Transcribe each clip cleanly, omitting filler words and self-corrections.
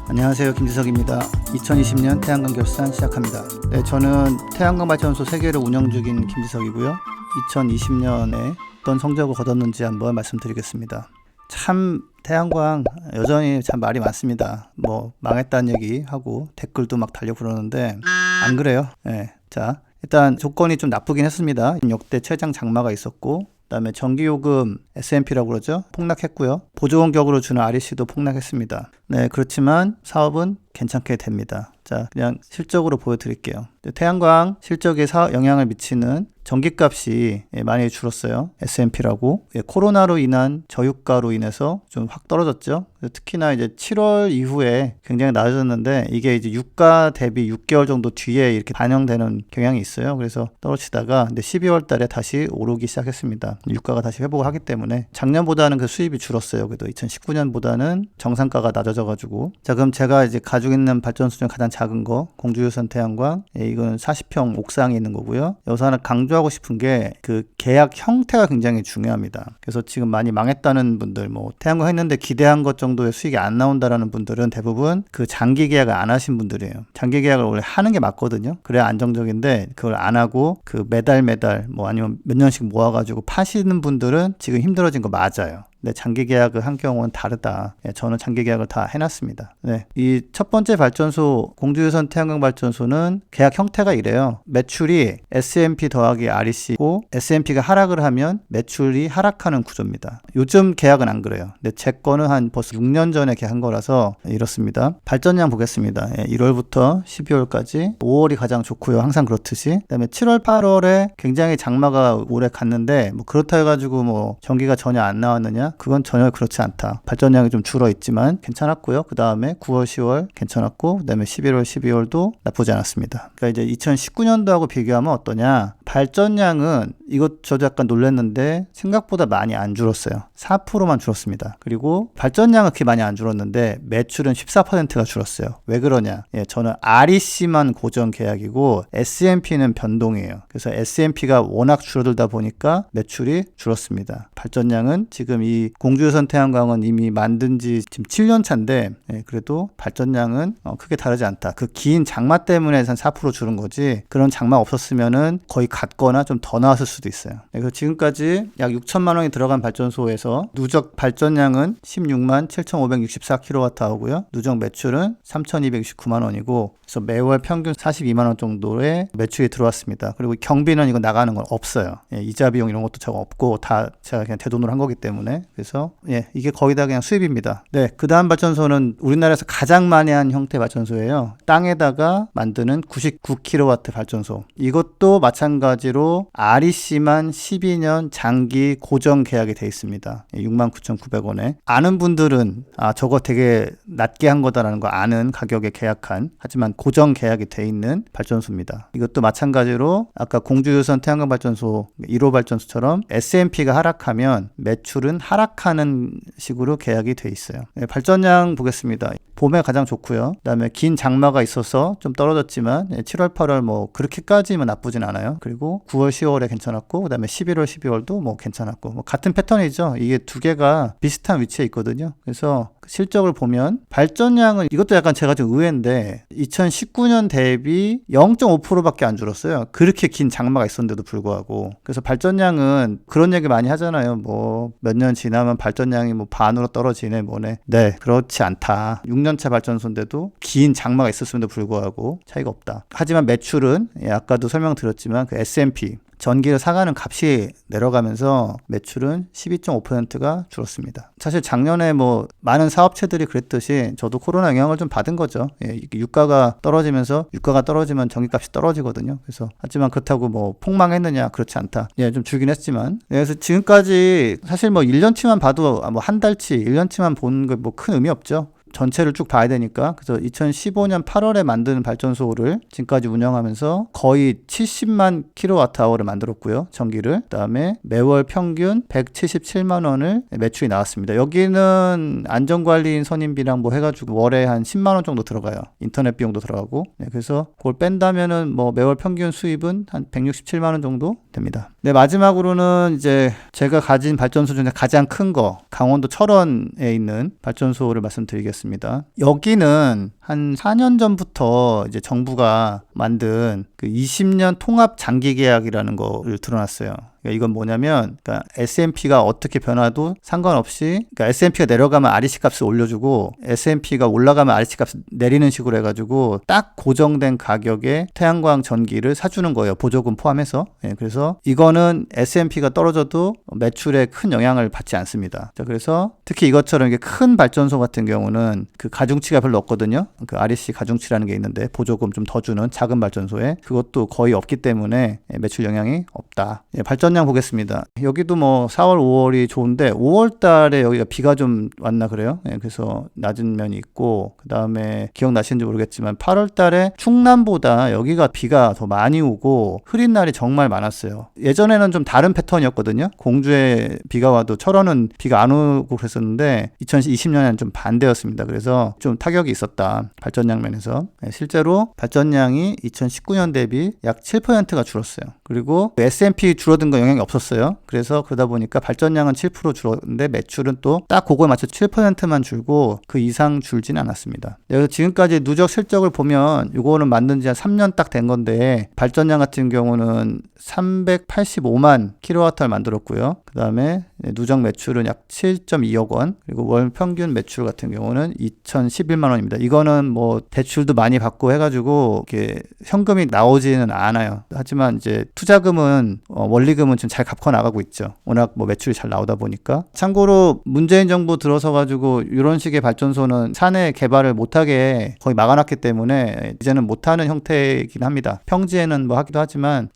안녕하세요, 김지석입니다. 2020년 태양광 결산 시작합니다. 네, 저는 태양광 발전소 3개를 운영 중인 김지석이고요. 2020년에 어떤 성적을 거뒀는지 한번 말씀드리겠습니다. 참 태양광 여전히 참 말이 많습니다. 뭐 망했다는 얘기하고 댓글도 막 달려 그러는데 안 그래요. 네, 자, 일단 조건이 좀 나쁘긴 했습니다. 역대 최장 장마가 있었고, 그다음에 전기요금 S&P라고 그러죠. 폭락했고요. 보조원격으로 주는 REC도 폭락했습니다. 네, 그렇지만 사업은 괜찮게 됩니다. 자, 그냥 실적으로 보여드릴게요. 태양광 실적에 영향을 미치는 전기값이 많이 줄었어요. S&P라고. 코로나로 인한 저유가로 인해서 좀 확 떨어졌죠. 특히나 이제 7월 이후에 굉장히 낮아졌는데, 이게 이제 유가 대비 6개월 정도 뒤에 이렇게 반영되는 경향이 있어요. 그래서 떨어지다가 근데 12월 달에 다시 오르기 시작했습니다. 유가가 다시 회복을 하기 때문에 작년보다는 그 수입이 줄었어요. 그래도 2019년보다는 정상가가 낮아져가지고. 자, 그럼 제가 이제 가지고 있는 발전소 중 가장 작은 거 공주유선 태양광, 이거는 40평 옥상에 있는 거고요. 여기서 하나 강조하고 싶은 게 그 계약 형태가 굉장히 중요합니다. 그래서 지금 많이 망했다는 분들, 뭐 태양광 했는데 기대한 것 정도의 수익이 안 나온다라는 분들은 대부분 그 장기 계약을 안 하신 분들이에요. 장기 계약을 원래 하는 게 맞거든요. 그래야 안정적인데 그걸 안 하고 그 매달 뭐 아니면 몇 년씩 모아가지고 파시는 분들은 지금 힘들어진 거 맞아요. 네, 장기 계약을 한 경우는 다르다. 네, 저는 장기 계약을 다 해놨습니다. 네, 이 첫 번째 발전소 공주유선 태양광 발전소는 계약 형태가 이래요. 매출이 S&P 더하기 REC고 S&P가 하락을 하면 매출이 하락하는 구조입니다. 요즘 계약은 안 그래요. 근데 제 거는 한 벌써 6년 전에 계약한 거라서 이렇습니다. 발전량 보겠습니다. 1월부터 12월까지 5월이 가장 좋고요. 항상 그렇듯이. 그다음에 7월, 8월에 굉장히 장마가 오래 갔는데 뭐 그렇다 해가지고 뭐 전기가 전혀 안 나왔느냐? 그건 전혀 그렇지 않다. 발전량이 좀 줄어 있지만 괜찮았고요. 그 다음에 9월, 10월 괜찮았고, 그 다음에 11월, 12월도 나쁘지 않았습니다. 그러니까 이제 2019년도하고 비교하면 어떠냐? 발전량은 이것 저도 약간 놀랐는데 생각보다 많이 안 줄었어요. 4%만 줄었습니다. 그리고 발전량은 그렇게 많이 안 줄었는데 매출은 14%가 줄었어요. 왜 그러냐? 저는 REC만 고정 계약이고 S&P는 변동이에요. 그래서 S&P가 워낙 줄어들다 보니까 매출이 줄었습니다. 발전량은 지금 이 공주유선 태양광은 이미 만든 지 지금 7년 차인데 그래도 발전량은 크게 다르지 않다. 그 긴 장마 때문에 한 4% 줄은 거지, 그런 장마 없었으면은 거의 같거나 좀 더 나왔을 수도 있어요. 그래서 지금까지 약 6천만 원이 들어간 발전소에서 누적 발전량은 16만 7,564kWh고요. 누적 매출은 3,269만 원이고, 그래서 매월 평균 42만 원 정도의 매출이 들어왔습니다. 그리고 경비는 이거 나가는 건 없어요. 이자 비용 이런 것도 저거 없고 다 제가 그냥 제 돈으로 한 거기 때문에. 그래서 이게 거의 다 그냥 수입입니다. 네, 그 다음 발전소는 우리나라에서 가장 많이 한 형태 발전소예요. 땅에다가 만드는 99kW 발전소. 이것도 마찬가지로 REC만 12년 장기 고정 계약이 돼 있습니다. 69,900원에. 아는 분들은 저거 되게 낮게 한 거다라는 거 아는 가격에 계약한, 하지만 고정 계약이 돼 있는 발전소입니다. 이것도 마찬가지로 아까 공주유선 태양광 발전소 1호 발전소처럼 S&P가 하락하면 매출은 하락하는 식으로 계약이 돼 있어요. 발전량 보겠습니다. 봄에 가장 좋고요. 그다음에 긴 장마가 있어서 좀 떨어졌지만 7월, 8월 뭐 그렇게까지만 나쁘진 않아요. 그리고 9월, 10월에 괜찮았고, 그다음에 11월, 12월도 뭐 괜찮았고, 뭐 같은 패턴이죠. 이게 두 개가 비슷한 위치에 있거든요. 그래서 실적을 보면 발전량은, 이것도 약간 제가 좀 의외인데 2019년 대비 0.5%밖에 안 줄었어요. 그렇게 긴 장마가 있었는데도 불구하고. 그래서 발전량은 그런 얘기 많이 하잖아요. 뭐 몇 년 지나면 발전량이 뭐 반으로 떨어지네 뭐네. 네, 그렇지 않다. 6년차 발전소인데도 긴 장마가 있었음에도 불구하고 차이가 없다. 하지만 매출은 아까도 설명드렸지만 그 S&P 전기를 사가는 값이 내려가면서 매출은 12.5%가 줄었습니다. 사실 작년에 뭐 많은 사업체들이 그랬듯이 저도 코로나 영향을 좀 받은 거죠. 유가가 떨어지면 전기값이 떨어지거든요. 그래서 하지만 그렇다고 뭐 폭망했느냐, 그렇지 않다. 좀 줄긴 했지만. 그래서 지금까지 사실 뭐 1년치만 봐도 뭐 한 달치, 1년치만 보는 거 뭐 큰 의미 없죠. 전체를 쭉 봐야 되니까. 그래서 2015년 8월에 만든 발전소를 지금까지 운영하면서 거의 70만 kWh를 만들었고요. 전기를. 그다음에 매월 평균 177만 원을 매출이 나왔습니다. 여기는 안전관리인 선임비랑 뭐 해가지고 월에 한 10만 원 정도 들어가요. 인터넷 비용도 들어가고. 그래서 그걸 뺀다면은 뭐 매월 평균 수입은 한 167만 원 정도 됩니다. 네, 마지막으로는 이제 제가 가진 발전소 중에 가장 큰 거, 강원도 철원에 있는 발전소를 말씀드리겠습니다. 여기는 한 4년 전부터 이제 정부가 만든 그 20년 통합 장기 계약이라는 거를 들어놨어요. 그러니까 이건 뭐냐면, 그러니까 S&P가 어떻게 변화도 상관없이, 그러니까 S&P가 내려가면 REC 값을 올려주고 S&P가 올라가면 REC 값을 내리는 식으로 해가지고 딱 고정된 가격에 태양광 전기를 사주는 거예요. 보조금 포함해서. 예, 그래서 이거는 S&P가 떨어져도 매출에 큰 영향을 받지 않습니다. 자, 그래서 특히 이것처럼 이게 큰 발전소 같은 경우는 그 가중치가 별로 없거든요. 그 REC 가중치라는 게 있는데 보조금 좀 더 주는 작은 발전소에 그것도 거의 없기 때문에 매출 영향이 없다. 예, 발전량 보겠습니다. 여기도 뭐 4월, 5월이 좋은데 5월 달에 여기가 비가 좀 왔나 그래요. 예, 그래서 낮은 면이 있고, 그 다음에 기억나시는지 모르겠지만 8월 달에 충남보다 여기가 비가 더 많이 오고 흐린 날이 정말 많았어요. 예전에는 좀 다른 패턴이었거든요. 공주에 비가 와도 철원은 비가 안 오고 그랬었는데 2020년에는 좀 반대였습니다. 그래서 좀 타격이 있었다. 발전량 면에서. 예, 실제로 발전량이 2019년 대비 약 7%가 줄었어요. 그리고 S&P 줄어든 건 영향이 없었어요. 그래서 그러다 보니까 발전량은 7% 줄었는데 매출은 또 딱 그거에 맞춰 7%만 줄고 그 이상 줄진 않았습니다. 그래서 지금까지 누적 실적을 보면 이거는 만든 지 한 3년 딱 된 건데 발전량 같은 경우는 385만 킬로와트를 만들었고요. 그 다음에 누적 매출은 약 7.2억 원, 그리고 월 평균 매출 같은 경우는 2,011만 원입니다. 이거는 뭐 대출도 많이 받고 해가지고 이렇게 현금이 나오지는 않아요. 하지만 이제 투자금은 원리금은 좀 잘 갚아 나가고 있죠. 워낙 뭐 매출이 잘 나오다 보니까. 참고로 문재인 정부 들어서 가지고 이런 식의 발전소는 사내 개발을 못하게 거의 막아놨기 때문에 이제는 못하는 형태이긴 합니다. 평지에는 뭐 하기도 하지만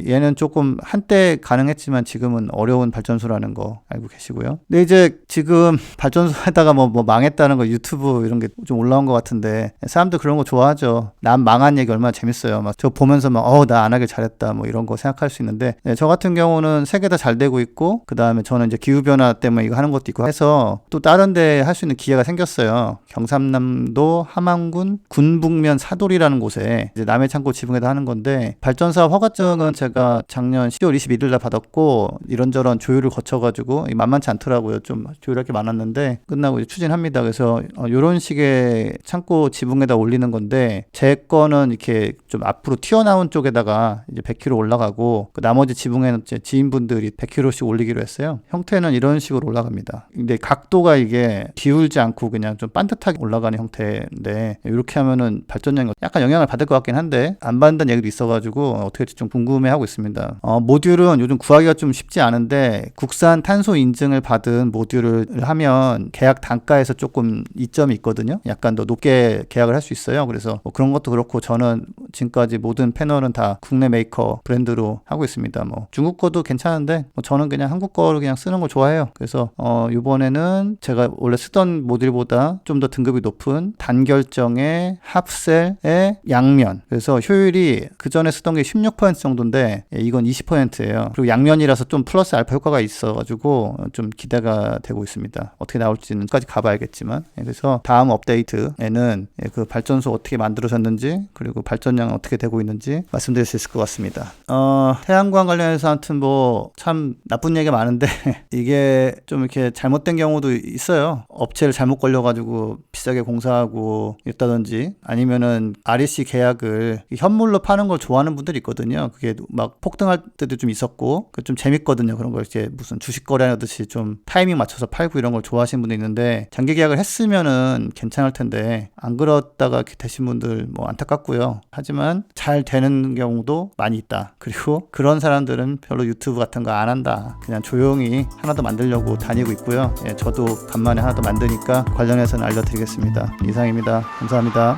얘는 조금 한때 가능했지만 지금은 어려운 발전소라는 거 알고 계시고요. 근데 이제 지금 발전소에다가 뭐 망했다는 거 유튜브 이런 게 좀 올라온 것 같은데 사람들 그런 거 좋아하죠. 남 망한 얘기 얼마나 재밌어요. 막 저 보면서 막 나 안 하길 잘했다 뭐 이런 거 생각할 수 있는데, 저 같은 경우는 세 개 다 잘 되고 있고, 그 다음에 저는 이제 기후변화 때문에 이거 하는 것도 있고 해서 또 다른 데 할 수 있는 기회가 생겼어요. 경상남도 함안군 군북면 사돌이라는 곳에 이제 남해창고 지붕에다 하는 건데, 발전사업 허가증은 제가 작년 10월 21일 날 받았고 이런저런 조율을 거쳐가지고 만만치 않더라고요. 좀 조율할 게 많았는데 끝나고 이제 추진합니다. 그래서 이런 식의 창고 지붕에다 올리는 건데, 제 거는 이렇게 좀 앞으로 튀어나온 쪽에다가 이제 100kg 올라가고 그 나머지 지붕에는 이제 지인분들이 100kg씩 올리기로 했어요. 형태는 이런 식으로 올라갑니다. 근데 각도가 이게 기울지 않고 그냥 좀 반듯하게 올라가는 형태인데, 이렇게 하면은 발전량이 약간 영향을 받을 것 같긴 한데 안 받는다는 얘기도 있어가지고 어떻게 될지 좀 궁금해하고 있습니다. 모듈은 요즘 구하기가 좀 쉽지 않은데 국산 탄소 인증을 받은 모듈을 하면 계약 단가에서 조금 이점이 있거든요. 약간 더 높게 계약을 할 수 있어요. 그래서 뭐 그런 것도 그렇고 저는 지금까지 모든 패널은 다 국내 메이커 브랜드로 하고 있습니다. 뭐 중국 거도 괜찮은데 뭐 저는 그냥 한국 거를 그냥 쓰는 걸 좋아해요. 그래서 이번에는 제가 원래 쓰던 모듈보다 좀 더 등급이 높은 단결정의 합셀의 양면, 그래서 효율이 그 전에 쓰던 게 16% 정도인데 이건 20%예요. 그리고 양면이라서 좀 플러스 알파 효과가 있어가지고 좀 기대가 되고 있습니다. 어떻게 나올지는까지 가봐야겠지만, 그래서 다음 업데이트에는 그 발전소 어떻게 만들어졌는지 그리고 발전량은 어떻게 되고 있는지 말씀드릴 수 있을 것 같습니다. 태양광 관련해서 아무튼 뭐 참 나쁜 얘기가 많은데 이게 좀 이렇게 잘못된 경우도 있어요. 업체를 잘못 걸려가지고 비싸게 공사하고 있다든지, 아니면은 REC 계약을 현물로 파는 걸 좋아하는 분들이 있거든요. 그게 막 폭등할 때도 좀 있었고 좀 재밌거든요. 그런 걸 이렇게 무슨 주식 거래하듯이 좀 타이밍 맞춰서 팔고 이런 걸 좋아하시는 분도 있는데, 장기 계약을 했으면은 괜찮을 텐데 안 그렇다가 이렇게 되신 분들 뭐 안타깝고요. 하지만 잘 되는 경우도 많이 있다. 그리고 그런 사람들은 별로 유튜브 같은 거 안 한다. 그냥 조용히 하나 더 만들려고 다니고 있고요. 저도 간만에 하나 더 만드니까 관련해서는 알려드리겠습니다. 이상입니다. 감사합니다.